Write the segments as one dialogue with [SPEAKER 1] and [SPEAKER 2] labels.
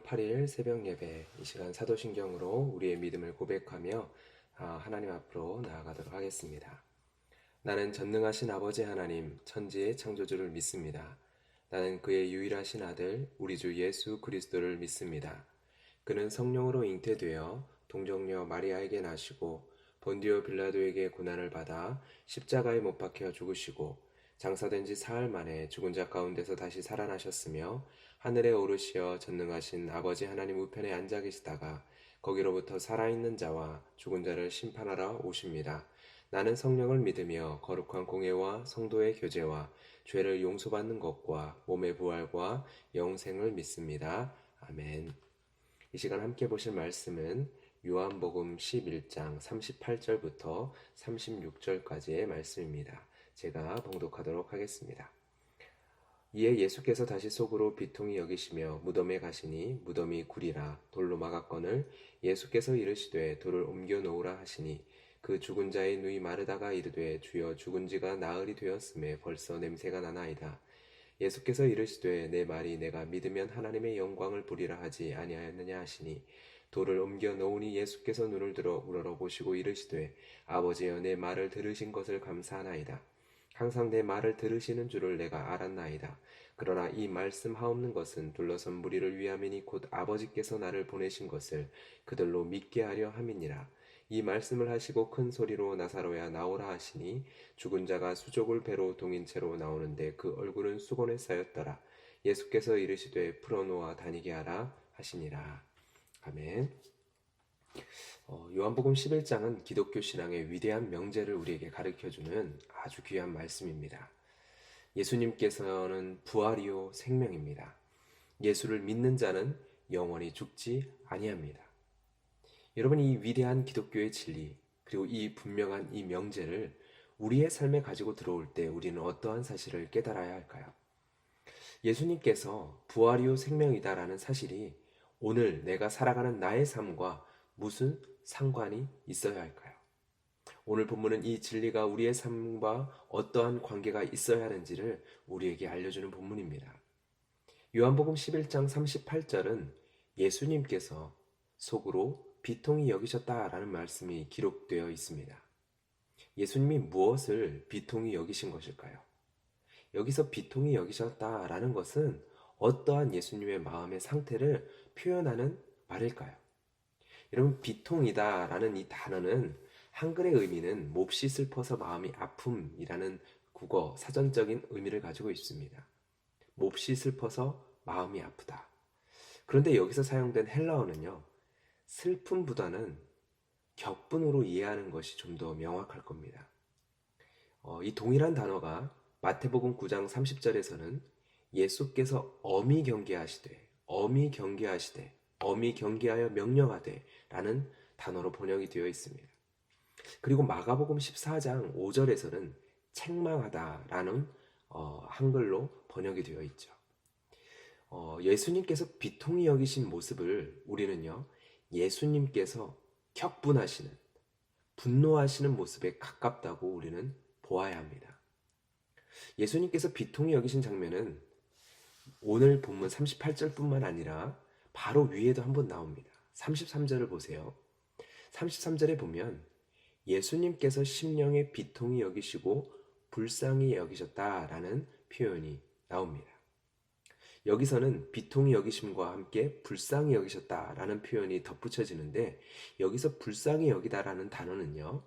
[SPEAKER 1] 8일 새벽 예배, 이 시간 사도신경으로 우리의 믿음을 고백하며 하나님 앞으로 나아가도록 하겠습니다. 나는 전능하신 아버지 하나님, 천지의 창조주를 믿습니다. 나는 그의 유일하신 아들, 우리 주 예수 그리스도를 믿습니다. 그는 성령으로 잉태되어 동정녀 마리아에게 나시고 본디오 빌라도에게 고난을 받아 십자가에 못 박혀 죽으시고 장사된 지 사흘 만에 죽은 자 가운데서 다시 살아나셨으며 하늘에 오르시어 전능하신 아버지 하나님 우편에 앉아 계시다가 거기로부터 살아있는 자와 죽은 자를 심판하러 오십니다. 나는 성령을 믿으며 거룩한 공예와 성도의 교제와 죄를 용서받는 것과 몸의 부활과 영생을 믿습니다. 아멘. 이 시간 함께 보실 말씀은 요한복음 11장 38절부터 36절까지의 말씀입니다. 제가 봉독하도록 하겠습니다. 이에 예수께서 다시 속으로 비통히 여기시며 무덤에 가시니 무덤이 구리라 돌로 막았거늘 예수께서 이르시되 돌을 옮겨 놓으라 하시니 그 죽은 자의 누이 마르다가 이르되 주여 죽은 지가 나흘이 되었음에 벌써 냄새가 나나이다. 예수께서 이르시되 내 말이 내가 믿으면 하나님의 영광을 보리라 하지 아니하였느냐 하시니 돌을 옮겨 놓으니 예수께서 눈을 들어 우러러보시고 이르시되 아버지여 내 말을 들으신 것을 감사하나이다. 항상 내 말을 들으시는 줄을 내가 알았나이다. 그러나 이 말씀하옵는 것은 둘러선 무리를 위함이니 곧 아버지께서 나를 보내신 것을 그들로 믿게 하려 함이니라. 이 말씀을 하시고 큰 소리로 나사로야 나오라 하시니 죽은 자가 수족을 배로 동인 채로 나오는데 그 얼굴은 수건에 쌓였더라. 예수께서 이르시되 풀어놓아 다니게 하라 하시니라. 아멘. 요한복음 11장은 기독교 신앙의 위대한 명제를 우리에게 가르쳐주는 아주 귀한 말씀입니다. 예수님께서는 부활이요 생명입니다. 예수를 믿는 자는 영원히 죽지 아니합니다. 여러분, 이 위대한 기독교의 진리, 그리고 이 분명한 이 명제를 우리의 삶에 가지고 들어올 때 우리는 어떠한 사실을 깨달아야 할까요? 예수님께서 부활이요 생명이다라는 사실이 오늘 내가 살아가는 나의 삶과 무슨 상관이 있어야 할까요? 오늘 본문은 이 진리가 우리의 삶과 어떠한 관계가 있어야 하는지를 우리에게 알려주는 본문입니다. 요한복음 11장 38절은 예수님께서 속으로 비통히 여기셨다라는 말씀이 기록되어 있습니다. 예수님이 무엇을 비통히 여기신 것일까요? 여기서 비통히 여기셨다라는 것은 어떠한 예수님의 마음의 상태를 표현하는 말일까요? 여러분, 비통이다라는 이 단어는 한글의 의미는 몹시 슬퍼서 마음이 아픔이라는 국어 사전적인 의미를 가지고 있습니다. 몹시 슬퍼서 마음이 아프다. 그런데 여기서 사용된 헬라어는요, 슬픔보다는 격분으로 이해하는 것이 좀 더 명확할 겁니다. 이 동일한 단어가 마태복음 9장 30절에서는 예수께서 엄히 경계하시되, 엄히 경계하여 명령하되 라는 단어로 번역이 되어 있습니다. 그리고 마가복음 14장 5절에서는 책망하다라는 한글로 번역이 되어 있죠. 예수님께서 비통히 여기신 모습을 우리는요, 예수님께서 격분하시는, 분노하시는 모습에 가깝다고 우리는 보아야 합니다. 예수님께서 비통히 여기신 장면은 오늘 본문 38절뿐만 아니라 바로 위에도 한번 나옵니다. 33절을 보세요. 33절에 보면 예수님께서 심령에 비통히 여기시고 불쌍히 여기셨다라는 표현이 나옵니다. 여기서는 비통히 여기심과 함께 불쌍히 여기셨다라는 표현이 덧붙여지는데, 여기서 불쌍히 여기다라는 단어는요,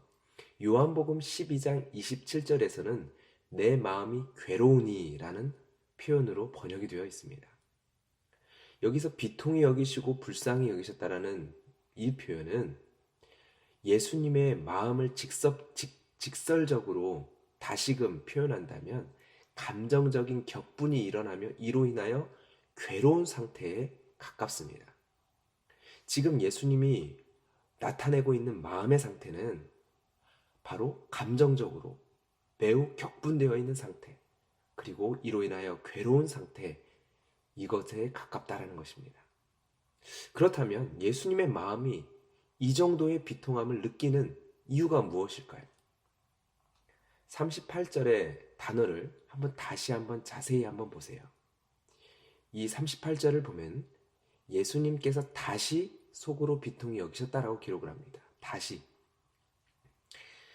[SPEAKER 1] 요한복음 12장 27절에서는 내 마음이 괴로우니 라는 표현으로 번역이 되어 있습니다. 여기서 비통히 여기시고 불쌍히 여기셨다라는 이 표현은 예수님의 마음을 직설적으로 다시금 표현한다면 감정적인 격분이 일어나며 이로 인하여 괴로운 상태에 가깝습니다. 지금 예수님이 나타내고 있는 마음의 상태는 바로 감정적으로 매우 격분되어 있는 상태, 그리고 이로 인하여 괴로운 상태, 이것에 가깝다라는 것입니다. 그렇다면 예수님의 마음이 이 정도의 비통함을 느끼는 이유가 무엇일까요? 38절의 단어를 다시 한번 자세히 한번 보세요. 이 38절을 보면 예수님께서 다시 속으로 비통히 여기셨다라고 기록을 합니다. 다시.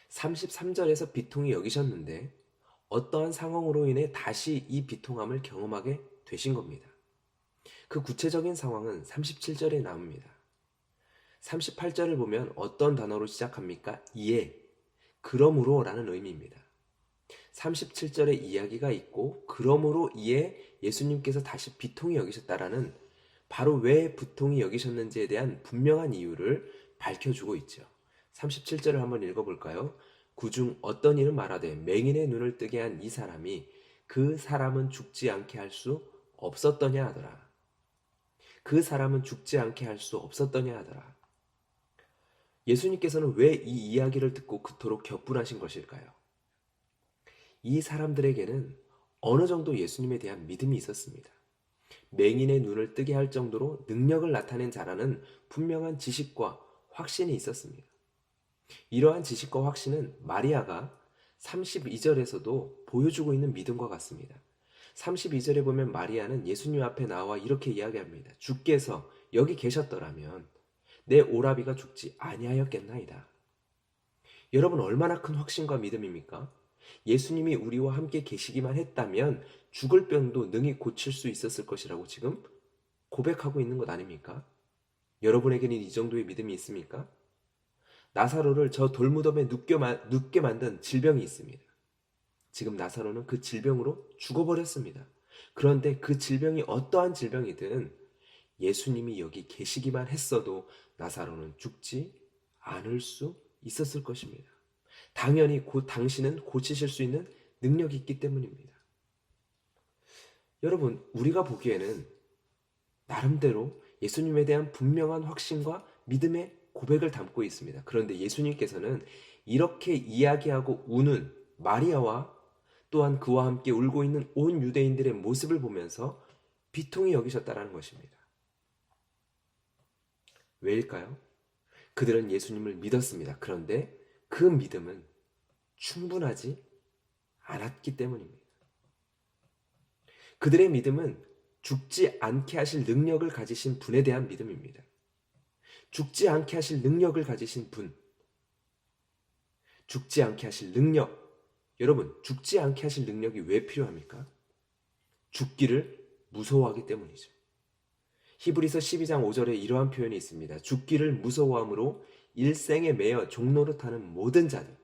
[SPEAKER 1] 33절에서 비통히 여기셨는데 어떠한 상황으로 인해 다시 이 비통함을 경험하게 되신 겁니다. 그 구체적인 상황은 37절에 나옵니다. 38절을 보면 어떤 단어로 시작합니까? 이에, 그러므로 라는 의미입니다. 37절에 이야기가 있고 그러므로 이에 예수님께서 다시 비통히 여기셨다라는 바로 왜 비통히 여기셨는지에 대한 분명한 이유를 밝혀주고 있죠. 37절을 한번 읽어볼까요? 그중 어떤 이는 말하되 맹인의 눈을 뜨게 한 이 사람이 그 사람은 죽지 않게 할 수 없었더냐 하더라. 그 사람은 죽지 않게 할 수 없었더냐 하더라. 예수님께서는 왜 이 이야기를 듣고 그토록 격분하신 것일까요? 이 사람들에게는 어느 정도 예수님에 대한 믿음이 있었습니다. 맹인의 눈을 뜨게 할 정도로 능력을 나타낸 자라는 분명한 지식과 확신이 있었습니다. 이러한 지식과 확신은 마리아가 32절에서도 보여주고 있는 믿음과 같습니다. 32절에 보면 마리아는 예수님 앞에 나와 이렇게 이야기합니다. 주께서 여기 계셨더라면 내 오라비가 죽지 아니하였겠나이다. 여러분, 얼마나 큰 확신과 믿음입니까? 예수님이 우리와 함께 계시기만 했다면 죽을 병도 능히 고칠 수 있었을 것이라고 지금 고백하고 있는 것 아닙니까? 여러분에게는 이 정도의 믿음이 있습니까? 나사로를 저 돌무덤에 눕게 만든 질병이 있습니다. 지금 나사로는 그 질병으로 죽어버렸습니다. 그런데 그 질병이 어떠한 질병이든 예수님이 여기 계시기만 했어도 나사로는 죽지 않을 수 있었을 것입니다. 당연히 당신은 고치실 수 있는 능력이 있기 때문입니다. 여러분, 우리가 보기에는 나름대로 예수님에 대한 분명한 확신과 믿음의 고백을 담고 있습니다. 그런데 예수님께서는 이렇게 이야기하고 우는 마리아와 또한 그와 함께 울고 있는 온 유대인들의 모습을 보면서 비통히 여기셨다라는 것입니다. 왜일까요? 그들은 예수님을 믿었습니다. 그런데 그 믿음은 충분하지 않았기 때문입니다. 그들의 믿음은 죽지 않게 하실 능력을 가지신 분에 대한 믿음입니다. 죽지 않게 하실 능력을 가지신 분. 죽지 않게 하실 능력. 여러분, 죽지 않게 하실 능력이 왜 필요합니까? 죽기를 무서워하기 때문이죠. 히브리서 12장 5절에 이러한 표현이 있습니다. 죽기를 무서워함으로 일생에 매여 종노릇하는 모든 자들.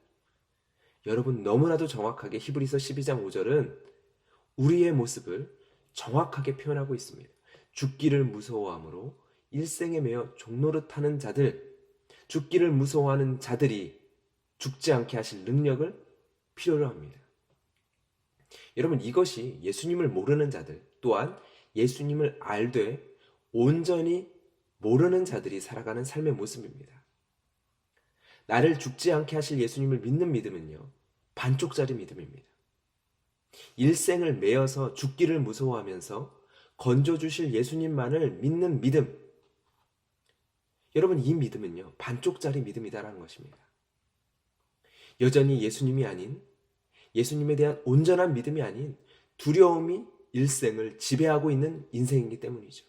[SPEAKER 1] 여러분, 너무나도 정확하게 히브리서 12장 5절은 우리의 모습을 정확하게 표현하고 있습니다. 죽기를 무서워함으로 일생에 매여 종노릇하는 자들, 죽기를 무서워하는 자들이 죽지 않게 하실 능력을 필요로 합니다. 여러분, 이것이 예수님을 모르는 자들, 또한 예수님을 알되 온전히 모르는 자들이 살아가는 삶의 모습입니다. 나를 죽지 않게 하실 예수님을 믿는 믿음은요, 반쪽짜리 믿음입니다. 일생을 매여서 죽기를 무서워하면서 건져주실 예수님만을 믿는 믿음. 여러분, 이 믿음은요, 반쪽짜리 믿음이다라는 것입니다. 여전히 예수님이 아닌, 예수님에 대한 온전한 믿음이 아닌 두려움이 일생을 지배하고 있는 인생이기 때문이죠.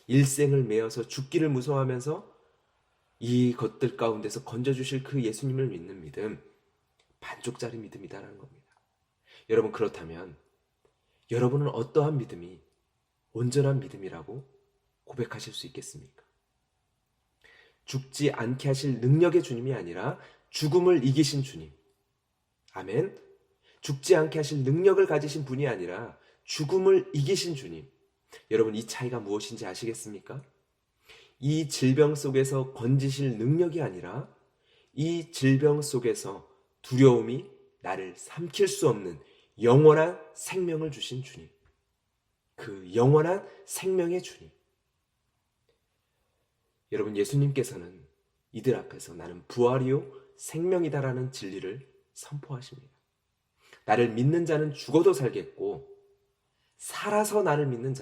[SPEAKER 1] 일생을 매여서 죽기를 무서워하면서 이 것들 가운데서 건져주실 그 예수님을 믿는 믿음, 반쪽짜리 믿음이다라는 겁니다. 여러분, 그렇다면 여러분은 어떠한 믿음이 온전한 믿음이라고 고백하실 수 있겠습니까? 죽지 않게 하실 능력의 주님이 아니라 죽음을 이기신 주님. 아멘. 죽지 않게 하실 능력을 가지신 분이 아니라 죽음을 이기신 주님. 여러분, 이 차이가 무엇인지 아시겠습니까? 이 질병 속에서 건지실 능력이 아니라 이 질병 속에서 두려움이 나를 삼킬 수 없는 영원한 생명을 주신 주님. 그 영원한 생명의 주님. 여러분, 예수님께서는 이들 앞에서 나는 부활이요 생명이다라는 진리를 선포하십니다. 나를 믿는 자는 죽어도 살겠고 살아서 나를 믿는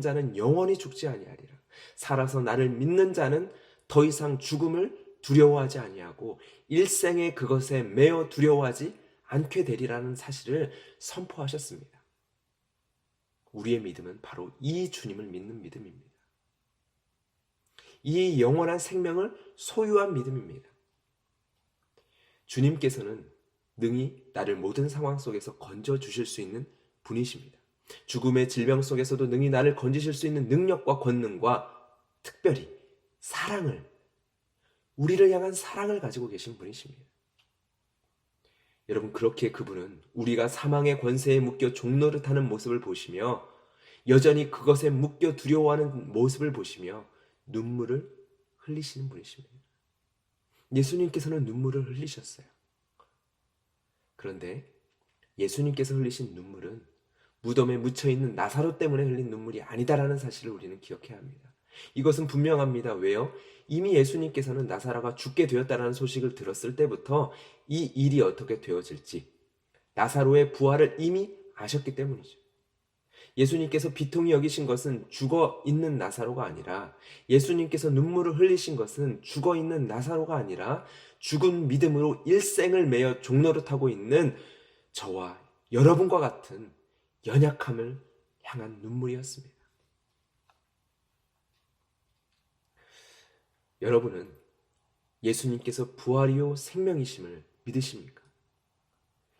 [SPEAKER 1] 자는 영원히 죽지 아니하리라. 살아서 나를 믿는 자는 더 이상 죽음을 두려워하지 아니하고 일생에 그것에 매어 두려워하지 않게 되리라는 사실을 선포하셨습니다. 우리의 믿음은 바로 이 주님을 믿는 믿음입니다. 이 영원한 생명을 소유한 믿음입니다. 주님께서는 능히 나를 모든 상황 속에서 건져주실 수 있는 분이십니다. 죽음의 질병 속에서도 능히 나를 건지실 수 있는 능력과 권능과 특별히 사랑을, 우리를 향한 사랑을 가지고 계신 분이십니다. 여러분, 그렇게 그분은 우리가 사망의 권세에 묶여 종노릇하는 모습을 보시며 여전히 그것에 묶여 두려워하는 모습을 보시며 눈물을 흘리시는 분이십니다. 예수님께서는 눈물을 흘리셨어요. 그런데 예수님께서 흘리신 눈물은 무덤에 묻혀있는 나사로 때문에 흘린 눈물이 아니다라는 사실을 우리는 기억해야 합니다. 이것은 분명합니다. 왜요? 이미 예수님께서는 나사로가 죽게 되었다는 소식을 들었을 때부터 이 일이 어떻게 되어질지, 나사로의 부활을 이미 아셨기 때문이죠. 예수님께서 비통히 여기신 것은 죽어있는 나사로가 아니라, 예수님께서 눈물을 흘리신 것은 죽어있는 나사로가 아니라 죽은 믿음으로 일생을 매여 종노릇하고 있는 저와 여러분과 같은 연약함을 향한 눈물이었습니다. 여러분은 예수님께서 부활이요 생명이심을 믿으십니까?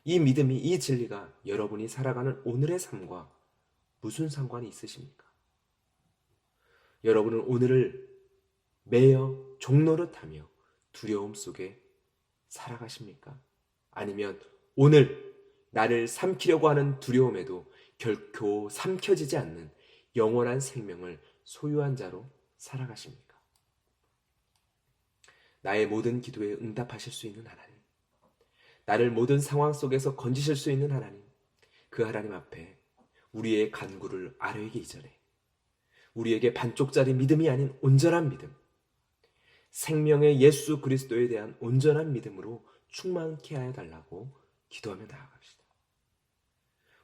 [SPEAKER 1] 이 믿음이, 이 진리가 여러분이 살아가는 오늘의 삶과 무슨 상관이 있으십니까? 여러분은 오늘을 매여 종노릇하며 두려움 속에 살아가십니까? 아니면 오늘 나를 삼키려고 하는 두려움에도 결코 삼켜지지 않는 영원한 생명을 소유한 자로 살아가십니까? 나의 모든 기도에 응답하실 수 있는 하나님, 나를 모든 상황 속에서 건지실 수 있는 하나님, 그 하나님 앞에 우리의 간구를 아뢰기 이전에 우리에게 반쪽짜리 믿음이 아닌 온전한 믿음, 생명의 예수 그리스도에 대한 온전한 믿음으로 충만케 하여 달라고 기도하며 나아갑시다.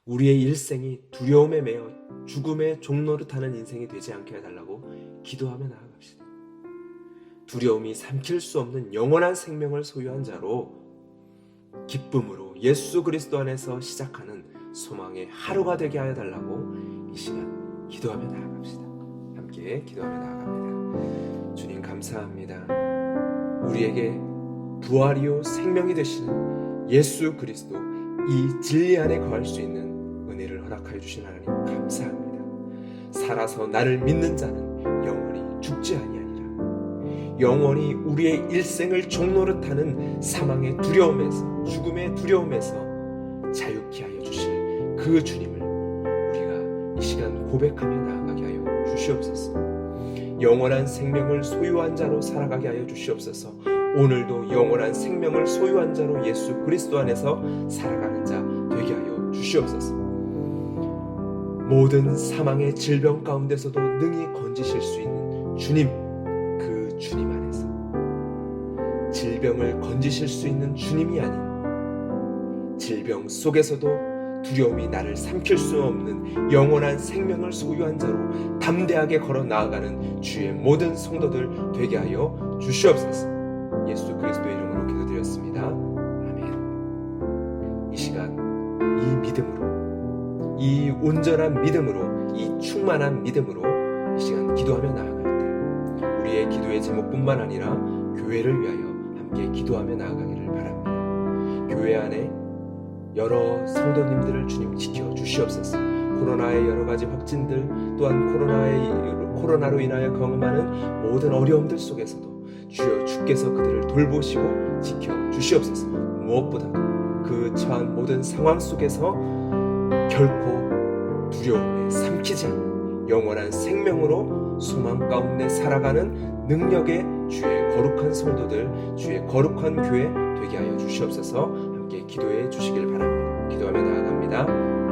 [SPEAKER 1] 우리의 일생이 두려움에 매여 죽음의 종노릇하는 인생이 되지 않게 해달라고 기도하며 나아갑시다. 두려움이 삼킬 수 없는 영원한 생명을 소유한 자로 기쁨으로 예수 그리스도 안에서 시작하는 소망의 하루가 되게 하여 달라고 이 시간 기도하며 나아갑시다. 함께 기도하며 나아갑니다. 주님 감사합니다. 우리에게 부활이요 생명이 되시는 예수 그리스도, 이 진리 안에 거할 수 있는 은혜를 허락하여 주신 하나님 감사합니다. 살아서 나를 믿는 자는 영원히 죽지 아니하니라. 영원히 우리의 일생을 종노릇하는 사망의 두려움에서, 죽음의 두려움에서 자유케 하여 주실 그 주님을 우리가 이 시간 고백하며 나아가게 하여 주시옵소서. 영원한 생명을 소유한 자로 살아가게 하여 주시옵소서. 오늘도 영원한 생명을 소유한 자로 예수 그리스도 안에서 살아가는 자 되게 하여 주시옵소서. 모든 사망의 질병 가운데서도 능히 건지실 수 있는 주님, 그 주님 안에서 질병을 건지실 수 있는 주님이 아닌 질병 속에서도 두려움이 나를 삼킬 수 없는 영원한 생명을 소유한 자로 담대하게 걸어 나아가는 주의 모든 성도들 되게 하여 주시옵소서. 예수 그리스도의 이름으로 기도드렸습니다. 아멘. 이 시간 이 믿음으로, 이 온전한 믿음으로, 이 충만한 믿음으로 이 시간 기도하며 나아갈 때 우리의 기도의 제목뿐만 아니라 교회를 위하여 함께 기도하며 나아가기를 바랍니다. 교회 안에 여러 성도님들을 주님 지켜주시옵소서. 코로나의 여러 가지 확진들, 또한 코로나로 인하여 경험하는 모든 어려움들 속에서도 주여 주께서 그들을 돌보시고 지켜주시옵소서. 무엇보다도 그 처한 모든 상황 속에서 결코 두려움에 삼키지 않는 영원한 생명으로 소망 가운데 살아가는 능력의 주의 거룩한 성도들, 주의 거룩한 교회 되게 하여 주시옵소서. 함께 기도해 주시길 바랍니다. 기도하며 나아갑니다.